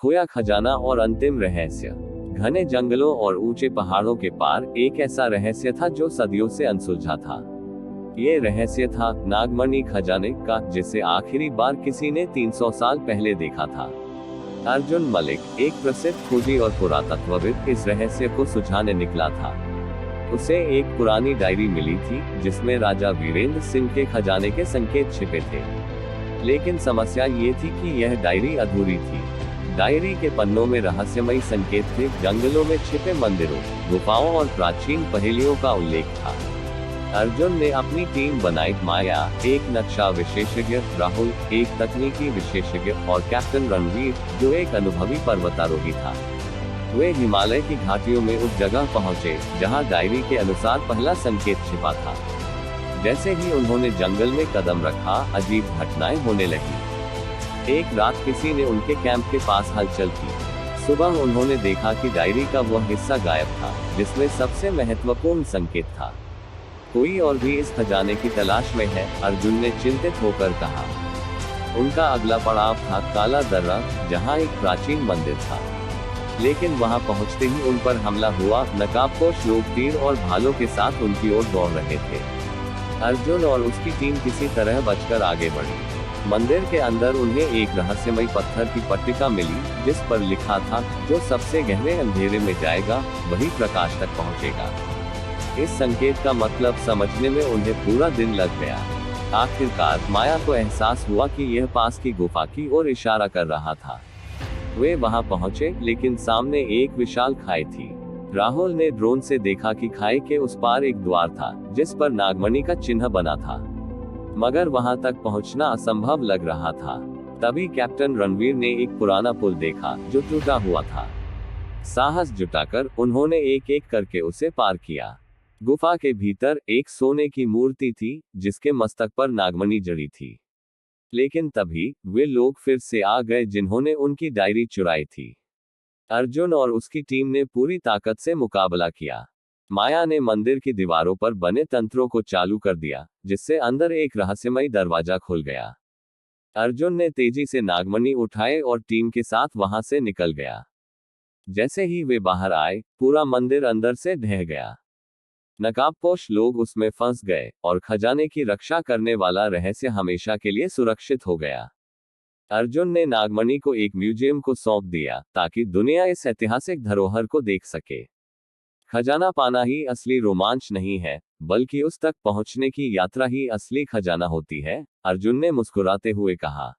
खोया खजाना और अंतिम रहस्य। घने जंगलों और ऊंचे पहाड़ों के पार एक ऐसा रहस्य था जो सदियों से अनसुलझा था। ये रहस्य था नागमणि खजाने का, जिसे आखिरी बार किसी ने 300 साल पहले देखा था। अर्जुन मलिक, एक प्रसिद्ध खोजी और पुरातत्वविद, इस रहस्य को सुलझाने निकला था। उसे एक पुरानी डायरी मिली थी जिसमें राजा वीरेंद्र सिंह के खजाने के संकेत छिपे थे। लेकिन समस्या ये थी कि यह डायरी अधूरी थी। डायरी के पन्नों में रहस्यमयी संकेत थे, जंगलों में छिपे मंदिरों, गुफाओं और प्राचीन पहेलियों का उल्लेख था। अर्जुन ने अपनी टीम बनाई, माया, एक नक्शा विशेषज्ञ, राहुल, एक तकनीकी विशेषज्ञ, और कैप्टन रणवीर, जो एक अनुभवी पर्वतारोही था। वे हिमालय की घाटियों में उस जगह पहुंचे जहां डायरी के अनुसार पहला संकेत छिपा था। जैसे ही उन्होंने जंगल में कदम रखा, अजीब घटनाएं होने लगी। एक रात किसी ने उनके कैंप के पास हलचल की। सुबह उन्होंने देखा कि डायरी का वह हिस्सा गायब था जिसमें सबसे महत्वपूर्ण संकेत था। कोई और भी इस खजाने की तलाश में है, अर्जुन ने चिंतित होकर कहा। उनका अगला पड़ाव था काला दर्रा, जहां एक प्राचीन मंदिर था। लेकिन वहां पहुंचते ही उन पर हमला हुआ। नकाबपोश लोग तीर और भालों के साथ उनकी ओर दौड़ रहे थे। अर्जुन और उसकी टीम किसी तरह बचकर आगे बढ़ी। मंदिर के अंदर उन्हें एक रहस्यमयी पत्थर की पट्टिका मिली जिस पर लिखा था, जो सबसे गहरे अंधेरे में जाएगा वही प्रकाश तक पहुंचेगा। इस संकेत का मतलब समझने में उन्हें पूरा दिन लग गया। आखिरकार माया को एहसास हुआ कि यह पास की गुफा की ओर इशारा कर रहा था। वे वहां पहुंचे, लेकिन सामने एक विशाल खाई थी। राहुल ने ड्रोन से देखा कि खाई के उस पार एक द्वार था जिस पर नागमणि का चिन्ह बना था, मगर वहां तक पहुंचना असंभव लग रहा था। तभी कैप्टन रणवीर ने एक पुराना पुल देखा जो टूटा हुआ था। साहस जुटाकर उन्होंने एक एक करके उसे पार किया। गुफा के भीतर एक सोने की मूर्ति थी जिसके मस्तक पर नागमणि जड़ी थी। लेकिन तभी वे लोग फिर से आ गए जिन्होंने उनकी डायरी चुराई थी। अर्जुन और उसकी टीम ने पूरी ताकत से मुकाबला किया। माया ने मंदिर की दीवारों पर बने तंत्रों को चालू कर दिया, जिससे अंदर एक रहस्यमयी दरवाजा खुल गया। अर्जुन ने तेजी से नागमणि उठाए और टीम के साथ वहां से निकल गया। जैसे ही वे बाहर आए, पूरा मंदिर अंदर से ढह गया। नकाबपोश लोग उसमें फंस गए और खजाने की रक्षा करने वाला रहस्य हमेशा के लिए सुरक्षित हो गया। अर्जुन ने नागमणि को एक म्यूजियम को सौंप दिया ताकि दुनिया इस ऐतिहासिक धरोहर को देख सके। खजाना पाना ही असली रोमांच नहीं है, बल्कि उस तक पहुंचने की यात्रा ही असली खजाना होती है, अर्जुन ने मुस्कुराते हुए कहा।